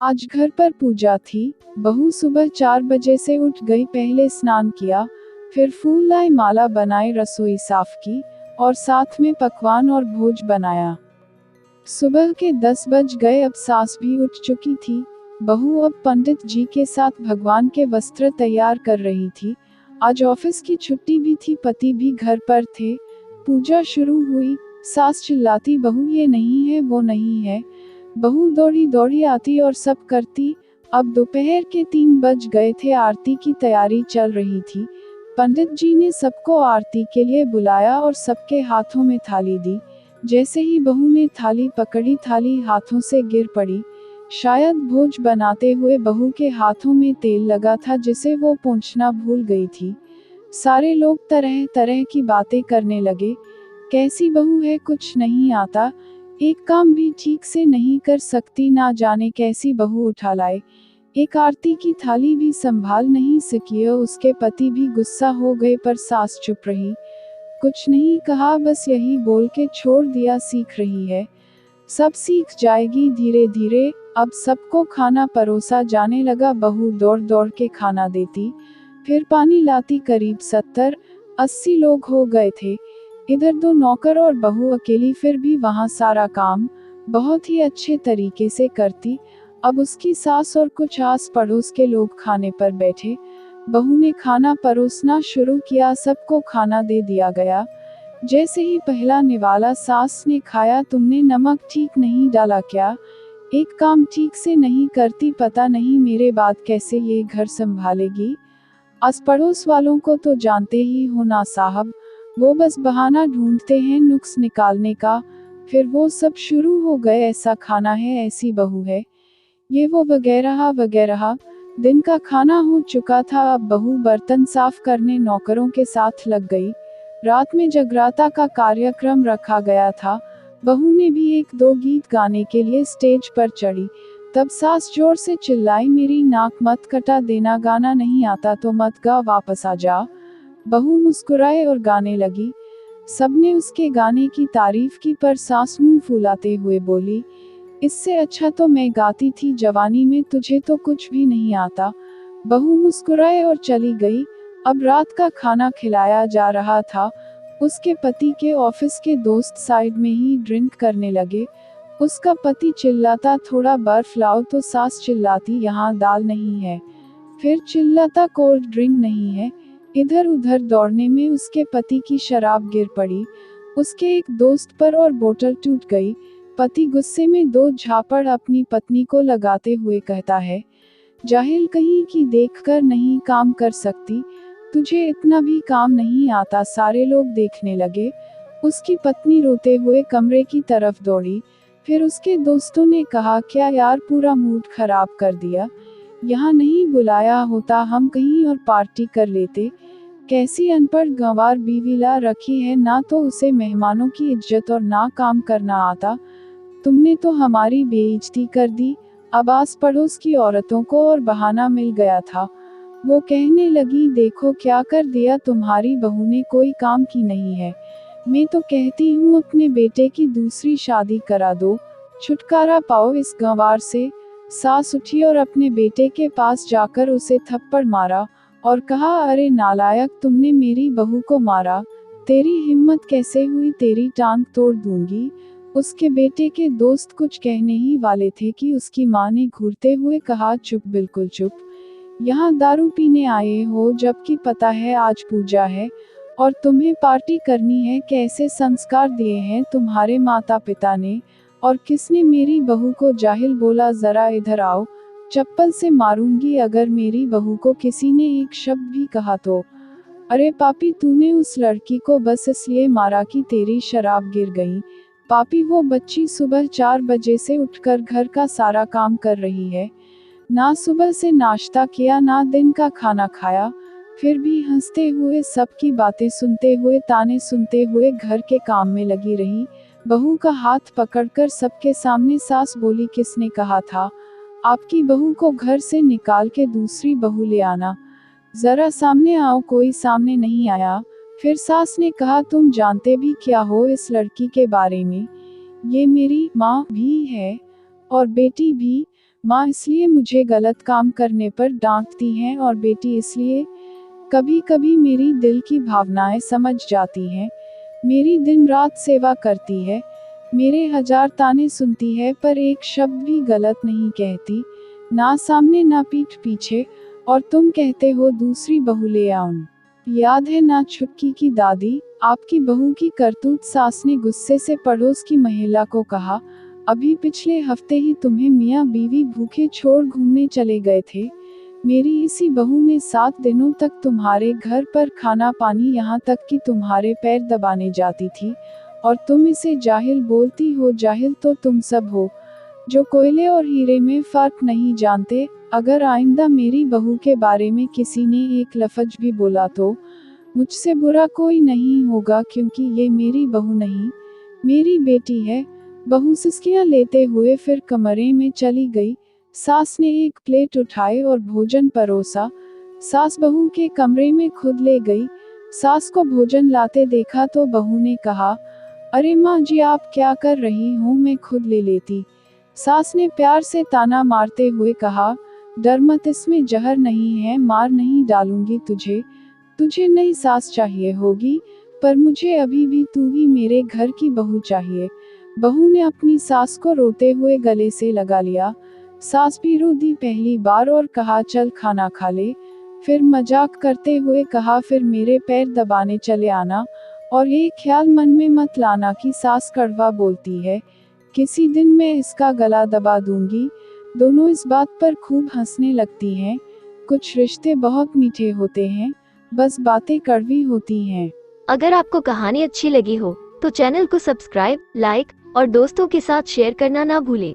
आज घर पर पूजा थी। बहू सुबह 4 बजे से उठ गई, पहले स्नान किया, फिर फूल लाई, माला बनाई, रसोई साफ की और साथ में पकवान और भोज बनाया। सुबह के 10 बज गए, अब सास भी उठ चुकी थी। बहू अब पंडित जी के साथ भगवान के वस्त्र तैयार कर रही थी। आज ऑफिस की छुट्टी भी थी, पति भी घर पर थे। पूजा शुरू हुई। सास चिल्लाती, बहू ये नहीं है, वो नहीं है। बहू दौड़ी दौड़ी आती और सब करती। अब दोपहर के 3 बज गए थे, आरती की तैयारी चल रही थी। पंडित जी ने सबको आरती के लिए बुलाया और सबके हाथों में थाली दी। जैसे ही बहू ने थाली पकड़ी, थाली हाथों से गिर पड़ी। शायद भोज बनाते हुए बहू के हाथों में तेल लगा था, जिसे वो पोंछना भूल गई थी। सारे लोग तरह तरह की बातें करने लगे। कैसी बहू है, कुछ नहीं आता, एक काम भी ठीक से नहीं कर सकती, ना जाने कैसी बहू उठा लाए। एक आरती की थाली भी संभाल नहीं सकी। उसके पति भी गुस्सा हो गए, पर सास चुप रही, कुछ नहीं कहा, बस यही बोल के छोड़ दिया, सीख रही है, सब सीख जाएगी धीरे धीरे। अब सबको खाना परोसा जाने लगा। बहू दौड़ दौड़ के खाना देती, फिर पानी लाती। करीब 70-80 लोग हो गए थे। इधर 2 नौकर और बहू अकेली, फिर भी वहाँ सारा काम बहुत ही अच्छे तरीके से करती। अब उसकी सास और कुछ आस पड़ोस के लोग खाने पर बैठे। बहू ने खाना परोसना शुरू किया, सबको खाना दे दिया गया। जैसे ही पहला निवाला सास ने खाया, तुमने नमक ठीक नहीं डाला क्या? एक काम ठीक से नहीं करती, पता नहीं मेरे बाद कैसे ये घर संभालेगी। आस पड़ोस वालों को तो जानते ही हो ना साहब, वो बस बहाना ढूंढते हैं नुक्स निकालने का। फिर वो सब शुरू हो गए, ऐसा खाना है, ऐसी बहू है, ये वो वगैरह वगैरह। दिन का खाना हो चुका था। अब बहू बर्तन साफ करने नौकरों के साथ लग गई। रात में जगराता का कार्यक्रम रखा गया था। बहू ने भी 1-2 गीत गाने के लिए स्टेज पर चढ़ी। तब सास जोर से चिल्लाई, मेरी नाक मत कटा देना, गाना नहीं आता तो मत गा, वापस आ जा। बहू मुस्कुराए और गाने लगी। सबने उसके गाने की तारीफ की, पर सास मुंह फुलाते हुए बोली, इससे अच्छा तो मैं गाती थी जवानी में, तुझे तो कुछ भी नहीं आता। बहू मुस्कुराए और चली गई। अब रात का खाना खिलाया जा रहा था। उसके पति के ऑफिस के दोस्त साइड में ही ड्रिंक करने लगे। उसका पति चिल्लाता, थोड़ा बर्फ लाओ, तो सास चिल्लाती, यहाँ दाल नहीं है। फिर चिल्लाता, कोल्ड ड्रिंक नहीं है। इधर उधर दौड़ने में उसके पति की शराब गिर पड़ी उसके एक दोस्त पर और बोतल टूट गई। पति गुस्से में 2 झापड़ अपनी पत्नी को लगाते हुए कहता है, जाहिल कहीं की, देखकर नहीं काम कर सकती, तुझे इतना भी काम नहीं आता। सारे लोग देखने लगे। उसकी पत्नी रोते हुए कमरे की तरफ दौड़ी। फिर उसके दोस्तों ने कहा, क्या यार, पूरा मूड खराब कर दिया, यहाँ नहीं बुलाया होता, हम कहीं और पार्टी कर लेते। कैसी अनपढ़ गंवार बीवी ला रखी है, ना तो उसे मेहमानों की इज्जत और ना काम करना आता। तुमने तो हमारी बेइज्जती कर दी। अब आस पड़ोस की औरतों को और बहाना मिल गया था। वो कहने लगी, देखो क्या कर दिया तुम्हारी बहू ने, कोई काम की नहीं है। मैं तो कहती हूँ अपने बेटे की दूसरी शादी करा दो, छुटकारा पाओ इस गंवार से। सास उठी और अपने बेटे के पास जाकर उसे थप्पड़ मारा और कहा, अरे नालायक, तुमने मेरी बहू को मारा, तेरी हिम्मत कैसे हुई, तेरी टांग तोड़ दूंगी। उसके बेटे के दोस्त कुछ कहने ही वाले थे कि उसकी मां ने घूरते हुए कहा, चुप, बिल्कुल चुप, यहाँ दारू पीने आए हो, जबकि पता है आज पूजा है और तुम्हें पार्टी करनी है। कैसे संस्कार दिए हैं तुम्हारे माता पिता ने, और किसने मेरी बहू को जाहिल बोला, जरा इधर आओ, चप्पल से मारूंगी अगर मेरी बहू को किसी ने एक शब्द भी कहा तो। अरे पापी, तूने उस लड़की को बस इसलिए मारा कि तेरी शराब गिर गई। पापी, वो बच्ची सुबह 4 बजे से उठकर घर का सारा काम कर रही है, ना सुबह से नाश्ता किया, ना दिन का खाना खाया, फिर भी हंसते हुए, सबकी बातें सुनते हुए, ताने सुनते हुए घर के काम में लगी रही। बहू का हाथ पकड़कर सबके सामने सास बोली, किसने कहा था आपकी बहू को घर से निकाल के दूसरी बहू ले आना, जरा सामने आओ। कोई सामने नहीं आया। फिर सास ने कहा, तुम जानते भी क्या हो इस लड़की के बारे में, ये मेरी माँ भी है और बेटी भी। माँ इसलिए मुझे गलत काम करने पर डांटती हैं और बेटी इसलिए। कभी कभी मेरी दिल की भावनाएं समझ जाती हैं, मेरी दिन रात सेवा करती है, मेरे 1000 ताने सुनती है पर एक शब्द भी गलत नहीं कहती, ना सामने ना पीठ पीछे। और तुम कहते हो दूसरी बहू ले आओ। याद है ना छुटकी की दादी, आपकी बहू की करतूत। सास ने गुस्से से पड़ोस की महिला को कहा, अभी पिछले हफ्ते ही तुम्हें मियाँ बीवी भूखे छोड़ घूमने चले गए थे। मेरी इसी बहू ने 7 दिनों तक तुम्हारे घर पर खाना पानी, यहाँ तक कि तुम्हारे पैर दबाने जाती थी, और तुम इसे जाहिल बोलती हो। जाहिल तो तुम सब हो, जो कोयले और हीरे में फर्क नहीं जानते। अगर आइंदा मेरी बहू के बारे में किसी ने एक लफ्ज भी बोला तो मुझसे बुरा कोई नहीं होगा, क्योंकि ये मेरी बहू नहीं, मेरी बेटी है। बहू सिसकियां लेते हुए फिर कमरे में चली गई। सास ने एक प्लेट उठाई और भोजन परोसा। सास बहू के कमरे में खुद ले गई। सास को भोजन लाते देखा तो बहू ने कहा, अरे माँ जी आप क्या कर रही हो, मैं खुद ले लेती। सास ने प्यार से ताना मारते हुए कहा, डर मत, इसमें जहर नहीं है, मार नहीं डालूंगी तुझे। तुझे नई सास चाहिए होगी, पर मुझे अभी भी तू ही मेरे घर की बहू चाहिए। बहू ने अपनी सास को रोते हुए गले से लगा लिया। सास भी रो दी पहली बार और कहा, चल खाना खा ले। फिर मजाक करते हुए कहा, फिर मेरे पैर दबाने चले आना, और ये ख्याल मन में मत लाना कि सास कड़वा बोलती है, किसी दिन मैं इसका गला दबा दूंगी। दोनों इस बात पर खूब हंसने लगती हैं। कुछ रिश्ते बहुत मीठे होते हैं, बस बातें कड़वी होती हैं। अगर आपको कहानी अच्छी लगी हो तो चैनल को सब्सक्राइब, लाइक और दोस्तों के साथ शेयर करना ना भूलें।